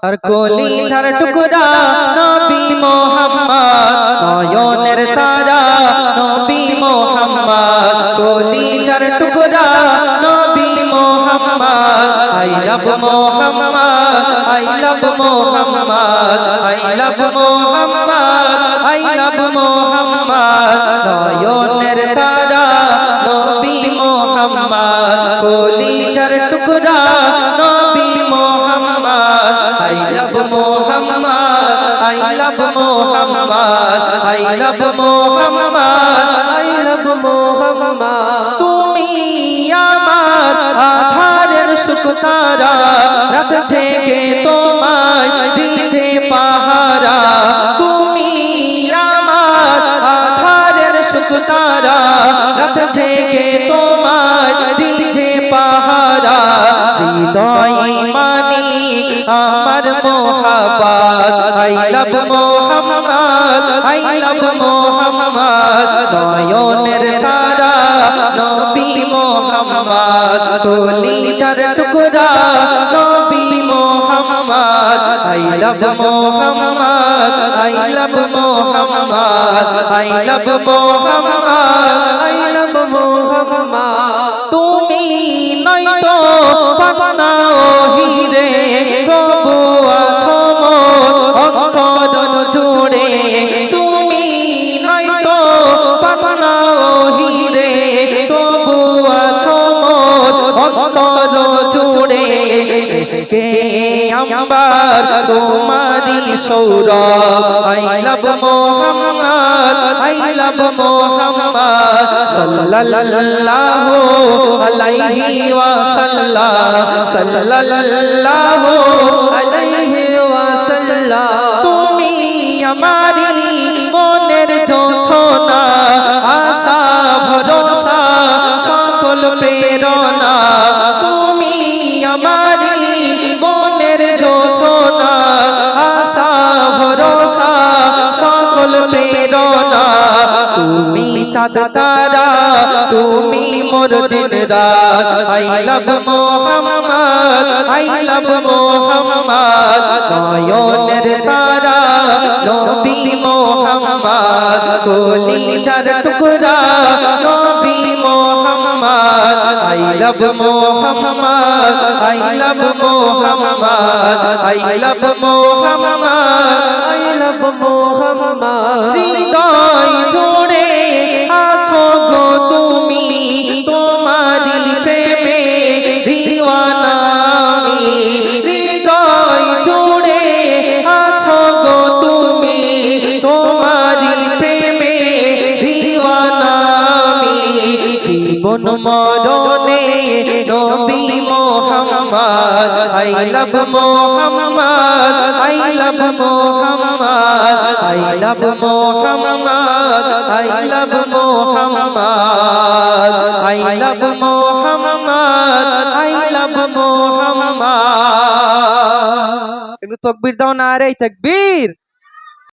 আর কলিজার টুকরা নবী মুহাম্মদ নয়নের তারা নবী মুহাম্মদ কলিজার টুকরা নবী Muhammad I love Muhammad I love Muhammad I love Muhammad I love Muhammad নয়নের তারা নবী মুহাম্মদ কলিজার টুকরা নবী Muhammad I love Muhammad I love Muhammad I love Muhammad I love Muhammad তুমি আমার আধারের সুখতারা রাত জেগে তোমায় দিছে পাহারা তুমি আমার আধারের সুখতারা রাত জেগে তোমায় দিছে পাহারা হৃদয় মানি আমার মোহাব্বত I love Muhammad I love Muhammad নয়নের তারা নবী মুহাম্মদ কলিজার টুকরা নবী Muhammad I love Muhammad I love Muhammad I love Muhammad I love Muhammad তুমি নয়তো পানা হিরে তবু আছো মোর অন্তর জুড়ে তুমি নয়তো পানা হিরে তবু আছো মোর অন্তর জুড়ে ইশকে আম্বার তোমারি Sourav I love Muhammad I love Muhammad সাল্লাল্লাহু আলাইহি ওয়াসাল্লাম সাল্লাল্লাহু আলাইহি ওয়াসাল্লাম তুমি আমারি মনের জোছনা আশা ভরসা সকল প্রেরণা তুমি আমারি মনের জোছনা আশা ভরসা সকল প্রেরণা তুমি চাঁদ তারা তুমি মোর দিন রাত I love Muhammad I love Muhammad নয়নের তারা নবী মুহাম্মদ কলিজার টুকরা নবী Muhammad I love Muhammad I love Muhammad I love Muhammad I love Muhammad হৃদয় জুড়ে আছো গো তুমি তোমারি প্রেমে দিওয়ানা আমি হৃদয় জুড়ে আছো গো তুমি তোমারি প্রেমে দিওয়ানা আমি জীবন মরণে নবী Muhammad I love Muhammad I love Muhammad I love Muhammad I love Muhammad I love Muhammad I love Muhammad একটু তাকবীর দাও না রে তাকবীর।